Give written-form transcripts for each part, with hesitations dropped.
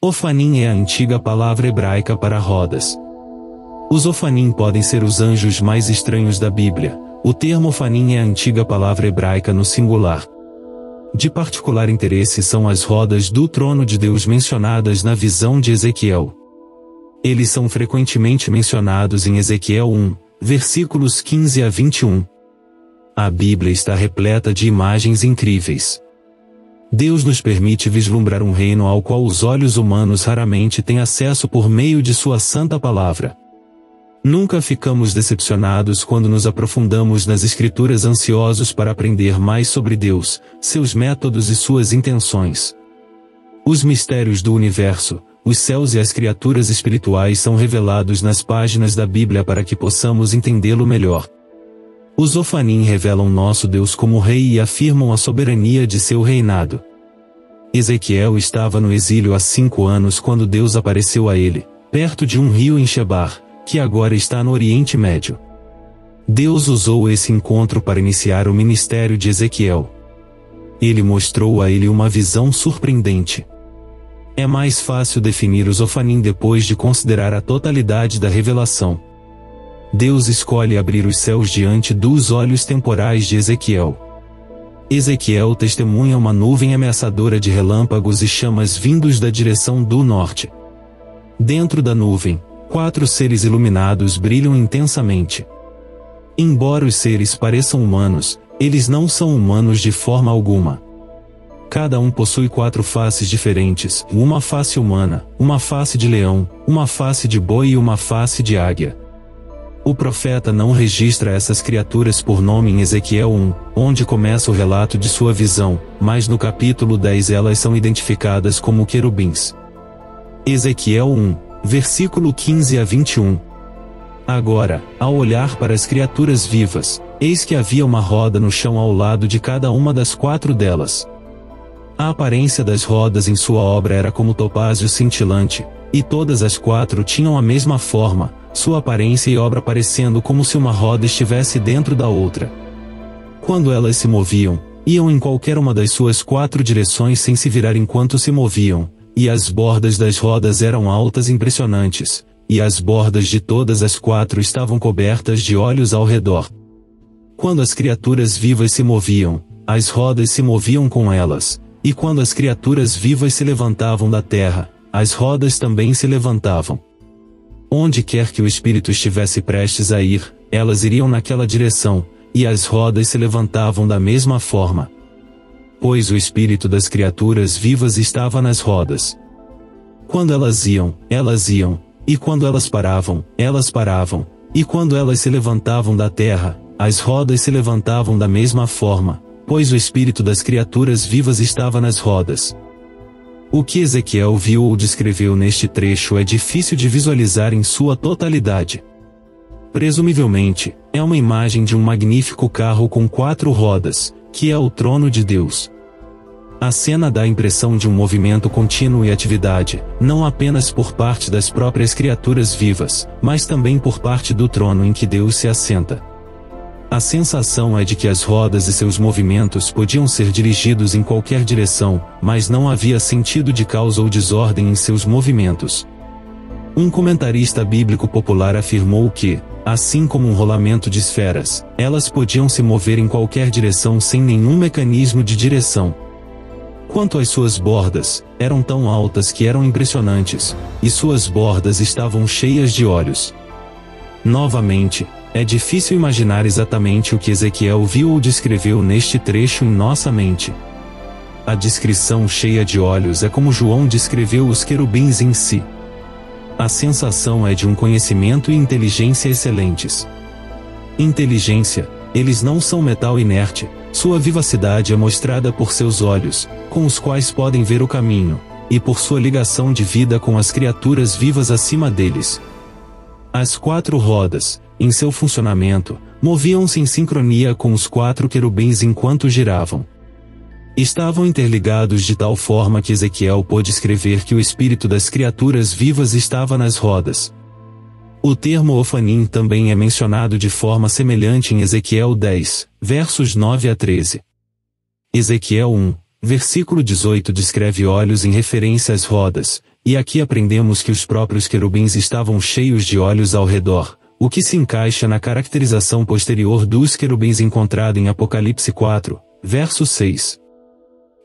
Ofanim é a antiga palavra hebraica para rodas. Os Ofanim podem ser os anjos mais estranhos da Bíblia. O termo Ofanim é a antiga palavra hebraica no singular. De particular interesse são as rodas do trono de Deus mencionadas na visão de Ezequiel. Eles são frequentemente mencionados em Ezequiel 1, versículos 15 a 21. A Bíblia está repleta de imagens incríveis. Deus nos permite vislumbrar um reino ao qual os olhos humanos raramente têm acesso por meio de sua santa palavra. Nunca ficamos decepcionados quando nos aprofundamos nas Escrituras ansiosos para aprender mais sobre Deus, seus métodos e suas intenções. Os mistérios do universo, os céus e as criaturas espirituais são revelados nas páginas da Bíblia para que possamos entendê-lo melhor. Os Ofanim revelam nosso Deus como Rei e afirmam a soberania de seu reinado. Ezequiel estava no exílio há 5 anos quando Deus apareceu a ele, perto de um rio em Shebar, que agora está no Oriente Médio. Deus usou esse encontro para iniciar o ministério de Ezequiel. Ele mostrou a ele uma visão surpreendente. É mais fácil definir os Ofanim depois de considerar a totalidade da revelação. Deus escolhe abrir os céus diante dos olhos temporais de Ezequiel. Ezequiel testemunha uma nuvem ameaçadora de relâmpagos e chamas vindos da direção do norte. Dentro da nuvem, 4 seres iluminados brilham intensamente. Embora os seres pareçam humanos, eles não são humanos de forma alguma. Cada um possui 4 faces diferentes, uma face humana, uma face de leão, uma face de boi e uma face de águia. O profeta não registra essas criaturas por nome em Ezequiel 1, onde começa o relato de sua visão, mas no capítulo 10 elas são identificadas como querubins. Ezequiel 1, versículo 15 a 21. Agora, ao olhar para as criaturas vivas, eis que havia uma roda no chão ao lado de cada uma das 4 delas. A aparência das rodas em sua obra era como topázio cintilante, e todas as 4 tinham a mesma forma, sua aparência e obra parecendo como se uma roda estivesse dentro da outra. Quando elas se moviam, iam em qualquer uma das suas 4 direções sem se virar enquanto se moviam, e as bordas das rodas eram altas e impressionantes, e as bordas de todas as 4 estavam cobertas de olhos ao redor. Quando as criaturas vivas se moviam, as rodas se moviam com elas, e quando as criaturas vivas se levantavam da terra, as rodas também se levantavam. Onde quer que o espírito estivesse prestes a ir, elas iriam naquela direção, e as rodas se levantavam da mesma forma. Pois o espírito das criaturas vivas estava nas rodas. Quando elas iam, e quando elas paravam, e quando elas se levantavam da terra, as rodas se levantavam da mesma forma, pois o espírito das criaturas vivas estava nas rodas. O que Ezequiel viu ou descreveu neste trecho é difícil de visualizar em sua totalidade. Presumivelmente, é uma imagem de um magnífico carro com 4 rodas, que é o trono de Deus. A cena dá a impressão de um movimento contínuo e atividade, não apenas por parte das próprias criaturas vivas, mas também por parte do trono em que Deus se assenta. A sensação é de que as rodas e seus movimentos podiam ser dirigidos em qualquer direção, mas não havia sentido de caos ou desordem em seus movimentos. Um comentarista bíblico popular afirmou que, assim como um rolamento de esferas, elas podiam se mover em qualquer direção sem nenhum mecanismo de direção. Quanto às suas bordas, eram tão altas que eram impressionantes, e suas bordas estavam cheias de olhos. Novamente, é difícil imaginar exatamente o que Ezequiel viu ou descreveu neste trecho em nossa mente. A descrição cheia de olhos é como João descreveu os querubins em si. A sensação é de um conhecimento e inteligência excelentes. Inteligência, eles não são metal inerte, sua vivacidade é mostrada por seus olhos, com os quais podem ver o caminho, e por sua ligação de vida com as criaturas vivas acima deles. As 4 rodas, em seu funcionamento, moviam-se em sincronia com os 4 querubins enquanto giravam. Estavam interligados de tal forma que Ezequiel pôde escrever que o espírito das criaturas vivas estava nas rodas. O termo Ofanim também é mencionado de forma semelhante em Ezequiel 10, versos 9 a 13. Ezequiel 1, versículo 18 descreve olhos em referência às rodas, e aqui aprendemos que os próprios querubins estavam cheios de olhos ao redor, o que se encaixa na caracterização posterior dos querubins encontrada em Apocalipse 4, verso 6.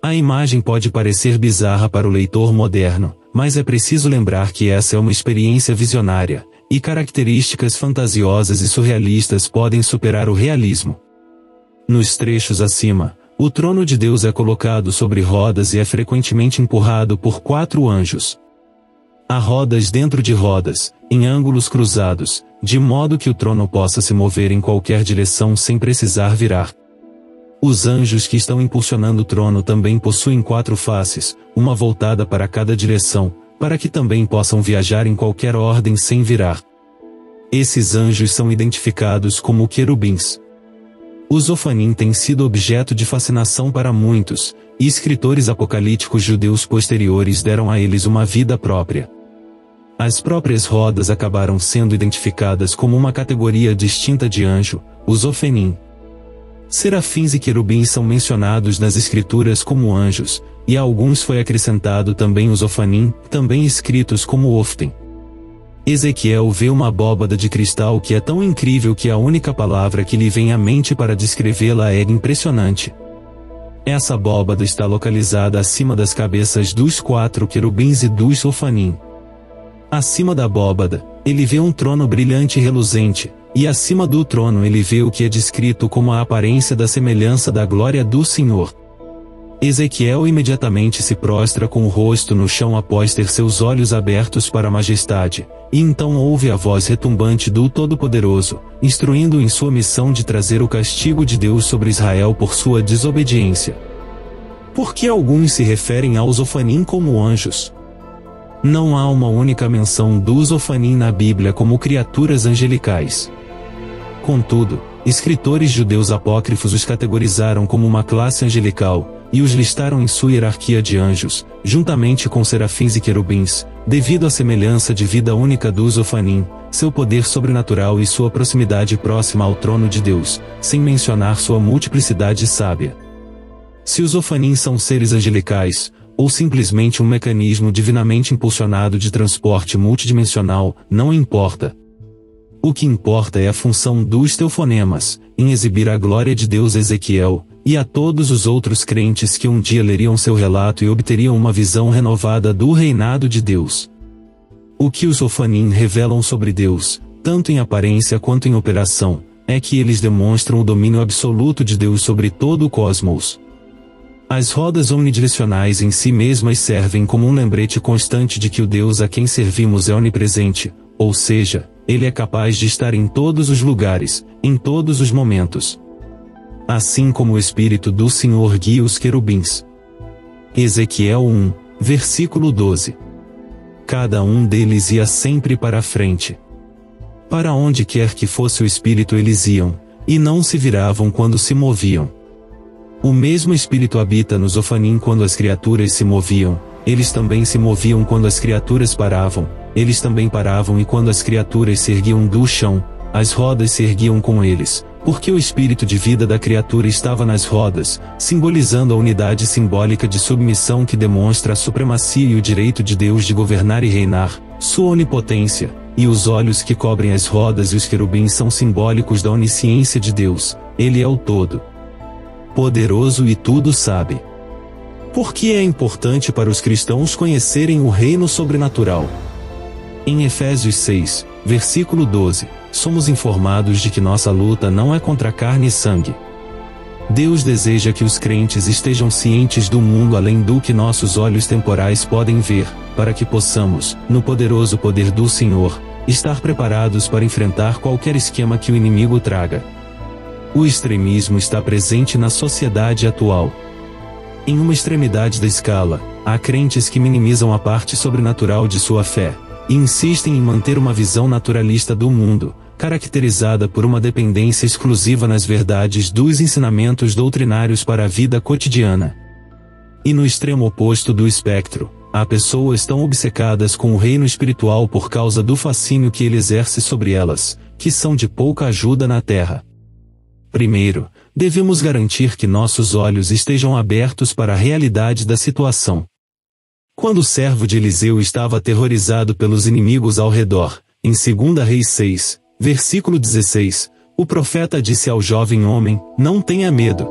A imagem pode parecer bizarra para o leitor moderno, mas é preciso lembrar que essa é uma experiência visionária, e características fantasiosas e surrealistas podem superar o realismo. Nos trechos acima, o trono de Deus é colocado sobre rodas e é frequentemente empurrado por 4 anjos. Há rodas dentro de rodas, em ângulos cruzados, de modo que o trono possa se mover em qualquer direção sem precisar virar. Os anjos que estão impulsionando o trono também possuem 4 faces, uma voltada para cada direção, para que também possam viajar em qualquer ordem sem virar. Esses anjos são identificados como querubins. Os Ofanim têm sido objeto de fascinação para muitos, e escritores apocalípticos judeus posteriores deram a eles uma vida própria. As próprias rodas acabaram sendo identificadas como uma categoria distinta de anjo, os Ofanim. Serafins e querubins são mencionados nas escrituras como anjos, e a alguns foi acrescentado também os Ofanim, também escritos como Oftem. Ezequiel vê uma abóbada de cristal que é tão incrível que a única palavra que lhe vem à mente para descrevê-la é impressionante. Essa abóbada está localizada acima das cabeças dos 4 querubins e dos Ofanim. Acima da abóbada, ele vê um trono brilhante e reluzente, e acima do trono ele vê o que é descrito como a aparência da semelhança da glória do Senhor. Ezequiel imediatamente se prostra com o rosto no chão após ter seus olhos abertos para a majestade, e então ouve a voz retumbante do Todo-Poderoso, instruindo-o em sua missão de trazer o castigo de Deus sobre Israel por sua desobediência. Por que alguns se referem aos Ofanim como anjos? Não há uma única menção dos Ofanim na Bíblia como criaturas angelicais. Contudo, escritores judeus apócrifos os categorizaram como uma classe angelical, e os listaram em sua hierarquia de anjos, juntamente com serafins e querubins, devido à semelhança de vida única dos Ofanim, seu poder sobrenatural e sua proximidade próxima ao trono de Deus, sem mencionar sua multiplicidade sábia. Se os Ofanim são seres angelicais, ou simplesmente um mecanismo divinamente impulsionado de transporte multidimensional, não importa. O que importa é a função dos teofonemas, em exibir a glória de Deus a Ezequiel, e a todos os outros crentes que um dia leriam seu relato e obteriam uma visão renovada do reinado de Deus. O que os Ofanim revelam sobre Deus, tanto em aparência quanto em operação, é que eles demonstram o domínio absoluto de Deus sobre todo o cosmos. As rodas omnidirecionais em si mesmas servem como um lembrete constante de que o Deus a quem servimos é onipresente, ou seja, ele é capaz de estar em todos os lugares, em todos os momentos. Assim como o Espírito do Senhor guia os querubins. Ezequiel 1, versículo 12. Cada um deles ia sempre para a frente. Para onde quer que fosse o Espírito eles iam, e não se viravam quando se moviam. O mesmo Espírito habita nos Ofanim quando as criaturas se moviam, eles também se moviam quando as criaturas paravam, eles também paravam e quando as criaturas se erguiam do chão, as rodas se erguiam com eles, porque o espírito de vida da criatura estava nas rodas, simbolizando a unidade simbólica de submissão que demonstra a supremacia e o direito de Deus de governar e reinar, sua onipotência, e os olhos que cobrem as rodas e os querubins são simbólicos da onisciência de Deus, ele é o todo poderoso e tudo sabe. Por que é importante para os cristãos conhecerem o reino sobrenatural? Em Efésios 6, versículo 12, somos informados de que nossa luta não é contra carne e sangue. Deus deseja que os crentes estejam cientes do mundo além do que nossos olhos temporais podem ver, para que possamos, no poderoso poder do Senhor, estar preparados para enfrentar qualquer esquema que o inimigo traga. O extremismo está presente na sociedade atual. Em uma extremidade da escala, há crentes que minimizam a parte sobrenatural de sua fé, e insistem em manter uma visão naturalista do mundo, caracterizada por uma dependência exclusiva nas verdades dos ensinamentos doutrinários para a vida cotidiana. E no extremo oposto do espectro, há pessoas tão obcecadas com o reino espiritual por causa do fascínio que ele exerce sobre elas, que são de pouca ajuda na terra. Primeiro, devemos garantir que nossos olhos estejam abertos para a realidade da situação. Quando o servo de Eliseu estava aterrorizado pelos inimigos ao redor, em 2 Reis 6, versículo 16, o profeta disse ao jovem homem: não tenha medo,